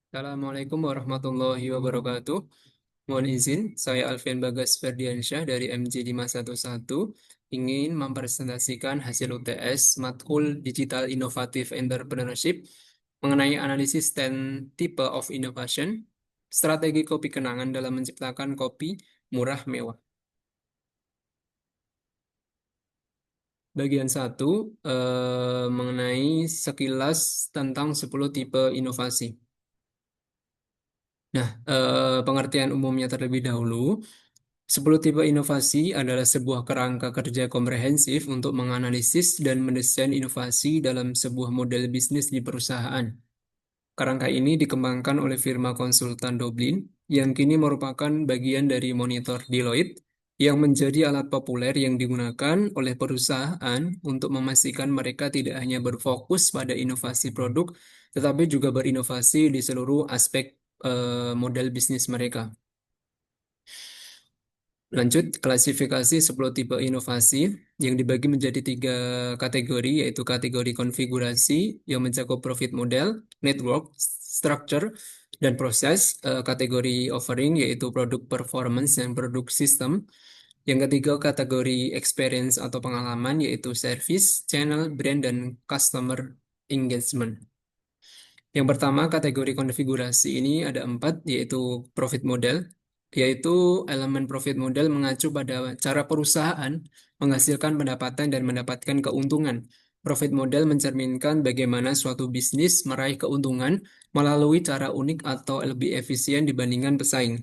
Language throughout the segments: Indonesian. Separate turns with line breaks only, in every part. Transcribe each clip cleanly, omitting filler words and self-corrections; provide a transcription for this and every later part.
Assalamualaikum warahmatullahi wabarakatuh. Mohon izin, saya Alfian Bagas Ferdiansyah dari MJ511 ingin mempresentasikan hasil UTS Matkul Digital Innovative Entrepreneurship mengenai analisis 10 type of innovation, strategi kopi kenangan dalam menciptakan kopi murah mewah. Bagian satu mengenai sekilas tentang 10 tipe inovasi. Nah, pengertian umumnya terlebih dahulu. 10 tipe inovasi adalah sebuah kerangka kerja komprehensif untuk menganalisis dan mendesain inovasi dalam sebuah model bisnis di perusahaan. Kerangka ini dikembangkan oleh firma konsultan Doblin yang kini merupakan bagian dari monitor Deloitte yang menjadi alat populer yang digunakan oleh perusahaan untuk memastikan mereka tidak hanya berfokus pada inovasi produk, tetapi juga berinovasi di seluruh aspek model bisnis mereka. Lanjut, klasifikasi 10 tipe inovasi yang dibagi menjadi 3 kategori, yaitu kategori konfigurasi yang mencakup profit model, network, structure, dan proses. Kategori offering yaitu produk performance dan produk sistem. Yang ketiga, kategori experience atau pengalaman yaitu service, channel, brand, dan customer engagement. Yang pertama, kategori konfigurasi ini ada 4, yaitu profit model, yaitu elemen profit model mengacu pada cara perusahaan menghasilkan pendapatan dan mendapatkan keuntungan. Profit model mencerminkan bagaimana suatu bisnis meraih keuntungan melalui cara unik atau lebih efisien dibandingkan pesaing.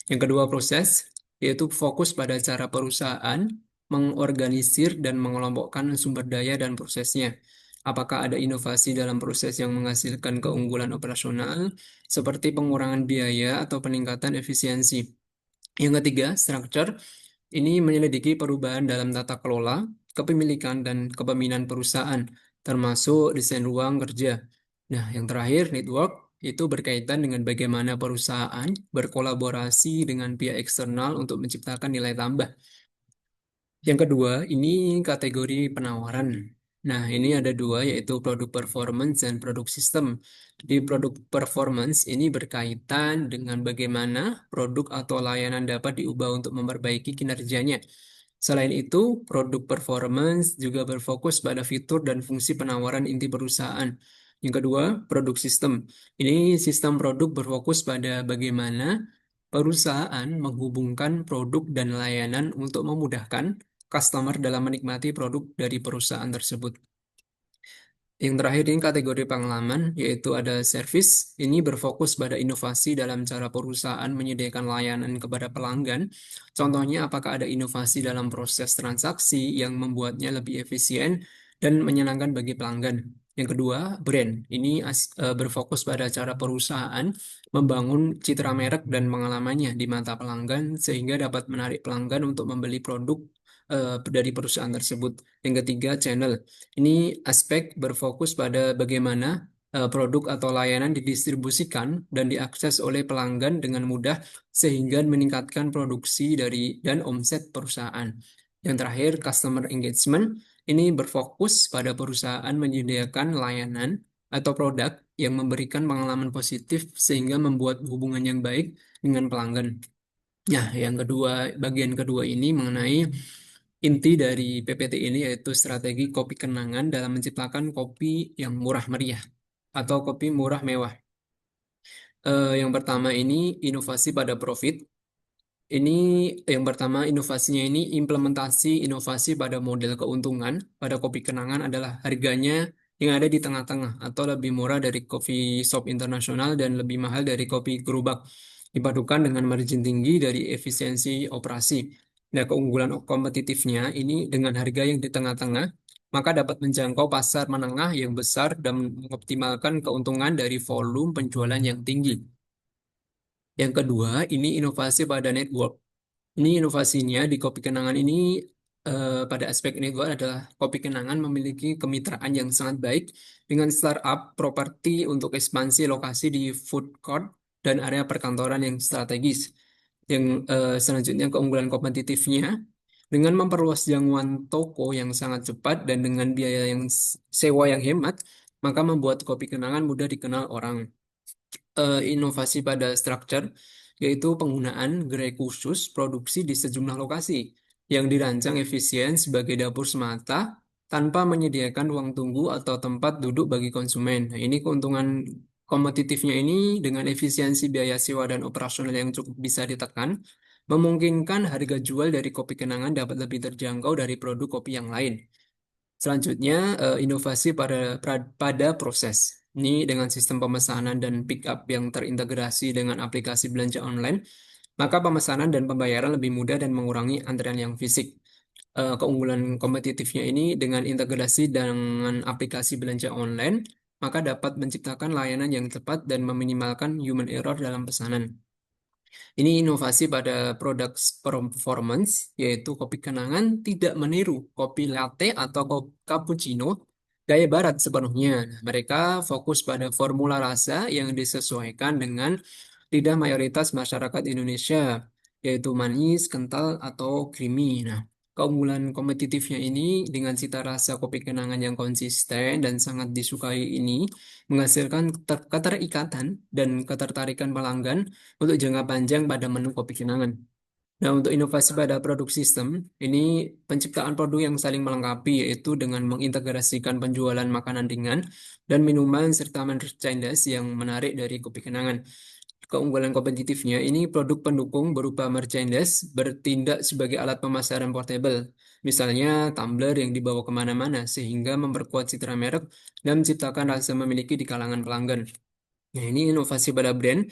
Yang kedua, proses, yaitu fokus pada cara perusahaan mengorganisir dan mengelompokkan sumber daya dan prosesnya. Apakah ada inovasi dalam proses yang menghasilkan keunggulan operasional, seperti pengurangan biaya atau peningkatan efisiensi? Yang ketiga, structure. Ini menyelidiki perubahan dalam tata kelola, kepemilikan, dan kepemimpinan perusahaan, termasuk desain ruang kerja. Nah, yang terakhir, network. Itu berkaitan dengan bagaimana perusahaan berkolaborasi dengan pihak eksternal untuk menciptakan nilai tambah. Yang kedua, ini kategori penawaran. Nah, ini ada dua, yaitu produk performance dan produk sistem. Di produk performance ini berkaitan dengan bagaimana produk atau layanan dapat diubah untuk memperbaiki kinerjanya. Selain itu, produk performance juga berfokus pada fitur dan fungsi penawaran inti perusahaan. Yang kedua, produk sistem. Ini sistem produk berfokus pada bagaimana perusahaan menghubungkan produk dan layanan untuk memudahkan customer dalam menikmati produk dari perusahaan tersebut. Yang terakhir ini kategori pengalaman, yaitu ada service. Ini berfokus pada inovasi dalam cara perusahaan menyediakan layanan kepada pelanggan. Contohnya, apakah ada inovasi dalam proses transaksi yang membuatnya lebih efisien dan menyenangkan bagi pelanggan. Yang kedua, brand. Ini berfokus pada cara perusahaan membangun citra merek dan pengalamannya di mata pelanggan sehingga dapat menarik pelanggan untuk membeli produk dari perusahaan tersebut. Yang ketiga, channel. Ini aspek berfokus pada bagaimana produk atau layanan didistribusikan dan diakses oleh pelanggan dengan mudah sehingga meningkatkan produksi dan omset perusahaan. Yang terakhir, customer engagement. Ini berfokus pada perusahaan menyediakan layanan atau produk yang memberikan pengalaman positif sehingga membuat hubungan yang baik dengan pelanggan. Nah, yang kedua, bagian kedua ini mengenai inti dari PPT ini yaitu strategi kopi kenangan dalam menciptakan kopi yang murah meriah atau kopi murah mewah. Yang pertama ini inovasi pada profit. Ini yang pertama inovasinya ini implementasi inovasi pada model keuntungan pada kopi kenangan adalah harganya yang ada di tengah-tengah atau lebih murah dari kopi shop internasional dan lebih mahal dari kopi gerobak dipadukan dengan margin tinggi dari efisiensi operasi. Nah, keunggulan kompetitifnya ini dengan harga yang di tengah-tengah maka dapat menjangkau pasar menengah yang besar dan mengoptimalkan keuntungan dari volume penjualan yang tinggi. Yang kedua, ini inovasi pada network. Ini inovasinya di kopi kenangan ini pada aspek network adalah kopi kenangan memiliki kemitraan yang sangat baik dengan startup properti untuk ekspansi lokasi di food court dan area perkantoran yang strategis. Yang selanjutnya keunggulan kompetitifnya dengan memperluas jangkauan toko yang sangat cepat dan dengan biaya yang sewa yang hemat, maka membuat kopi kenangan mudah dikenal orang. inovasi pada structure, yaitu penggunaan gerai khusus produksi di sejumlah lokasi yang dirancang efisien sebagai dapur semata tanpa menyediakan ruang tunggu atau tempat duduk bagi konsumen. Nah, ini keuntungan kompetitifnya ini dengan efisiensi biaya sewa dan operasional yang cukup bisa ditekan, memungkinkan harga jual dari kopi kenangan dapat lebih terjangkau dari produk kopi yang lain. Selanjutnya, inovasi pada proses. Ini dengan sistem pemesanan dan pick up yang terintegrasi dengan aplikasi belanja online, maka pemesanan dan pembayaran lebih mudah dan mengurangi antrean yang fisik. Keunggulan kompetitifnya ini dengan integrasi dengan aplikasi belanja online, maka dapat menciptakan layanan yang tepat dan meminimalkan human error dalam pesanan. Ini inovasi pada produk performance, yaitu kopi kenangan tidak meniru kopi latte atau cappuccino gaya barat sepenuhnya. Nah, mereka fokus pada formula rasa yang disesuaikan dengan lidah mayoritas masyarakat Indonesia, yaitu manis, kental, atau creamy. Nah, keunggulan kompetitifnya ini dengan cita rasa kopi kenangan yang konsisten dan sangat disukai ini menghasilkan keterikatan dan ketertarikan pelanggan untuk jangka panjang pada menu kopi kenangan. Nah, untuk inovasi pada produk sistem, ini penciptaan produk yang saling melengkapi, yaitu dengan mengintegrasikan penjualan makanan ringan dan minuman serta merchandise yang menarik dari kopi kenangan. Keunggulan kompetitifnya, ini produk pendukung berupa merchandise bertindak sebagai alat pemasaran portable. Misalnya, tumbler yang dibawa kemana-mana, sehingga memperkuat citra merek dan menciptakan rasa memiliki di kalangan pelanggan. Nah, ini inovasi pada brand.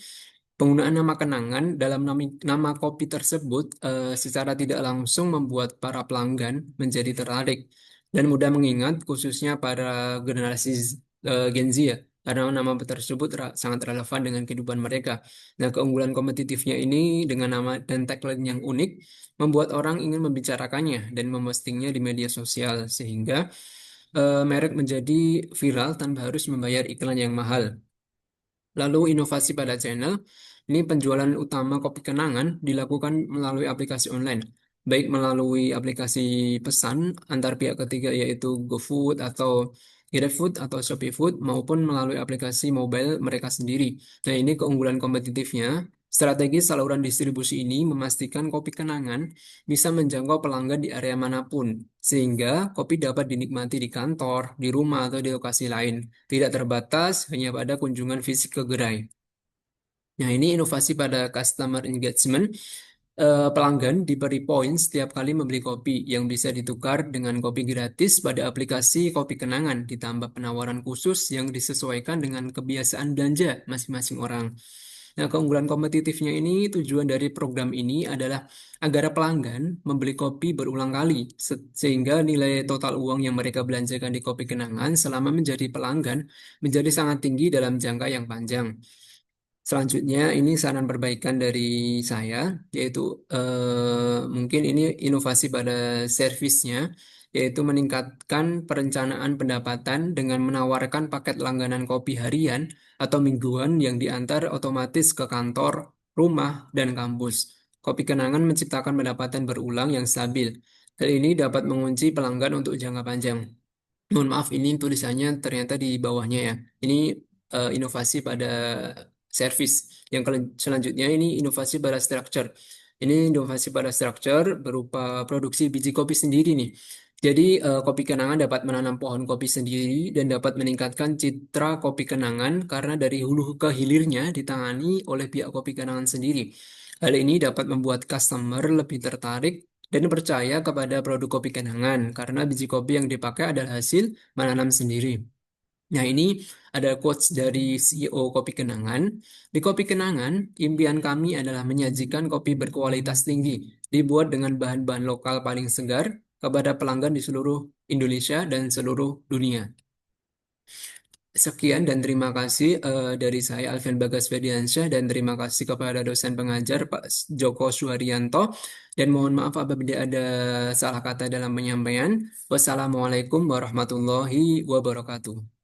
Penggunaan nama kenangan dalam nama kopi tersebut secara tidak langsung membuat para pelanggan menjadi tertarik dan mudah mengingat, khususnya para generasi Gen Z ya, karena nama tersebut sangat relevan dengan kehidupan mereka. Nah, keunggulan kompetitifnya ini dengan nama dan tagline yang unik membuat orang ingin membicarakannya dan mempostingnya di media sosial sehingga merek menjadi viral tanpa harus membayar iklan yang mahal. Lalu inovasi pada channel, ini penjualan utama kopi kenangan dilakukan melalui aplikasi online, baik melalui aplikasi pesan antar pihak ketiga yaitu GoFood atau GrabFood atau ShopeeFood maupun melalui aplikasi mobile mereka sendiri. Nah, ini keunggulan kompetitifnya. Strategi saluran distribusi ini memastikan kopi kenangan bisa menjangkau pelanggan di area manapun, sehingga kopi dapat dinikmati di kantor, di rumah, atau di lokasi lain tidak terbatas hanya pada kunjungan fisik ke gerai. Nah, ini inovasi pada customer engagement. Pelanggan diberi poin setiap kali membeli kopi yang bisa ditukar dengan kopi gratis pada aplikasi kopi kenangan, ditambah penawaran khusus yang disesuaikan dengan kebiasaan belanja masing-masing orang. Nah, keunggulan kompetitifnya ini, tujuan dari program ini adalah agar pelanggan membeli kopi berulang kali, sehingga nilai total uang yang mereka belanjakan di kopi kenangan selama menjadi pelanggan menjadi sangat tinggi dalam jangka yang panjang. Selanjutnya, ini saran perbaikan dari saya, yaitu mungkin ini inovasi pada servisnya, yaitu meningkatkan perencanaan pendapatan dengan menawarkan paket langganan kopi harian atau mingguan yang diantar otomatis ke kantor, rumah, dan kampus. Kopi kenangan menciptakan pendapatan berulang yang stabil. Hal ini dapat mengunci pelanggan untuk jangka panjang. Mohon maaf, ini tulisannya ternyata di bawahnya ya. Ini inovasi pada service. Yang selanjutnya ini inovasi pada structure. Ini inovasi pada structure berupa produksi biji kopi sendiri nih. Jadi kopi kenangan dapat menanam pohon kopi sendiri dan dapat meningkatkan citra kopi kenangan karena dari hulu ke hilirnya ditangani oleh pihak kopi kenangan sendiri. Hal ini dapat membuat customer lebih tertarik dan percaya kepada produk kopi kenangan karena biji kopi yang dipakai adalah hasil menanam sendiri. Nah, ini ada quotes dari CEO Kopi Kenangan. Di Kopi Kenangan, impian kami adalah menyajikan kopi berkualitas tinggi, dibuat dengan bahan-bahan lokal paling segar kepada pelanggan di seluruh Indonesia dan seluruh dunia. Sekian dan terima kasih dari saya Alfian Bagas Fediansyah dan terima kasih kepada dosen pengajar Pak Joko Suharyanto dan mohon maaf apabila ada salah kata dalam penyampaian. Wassalamualaikum warahmatullahi wabarakatuh.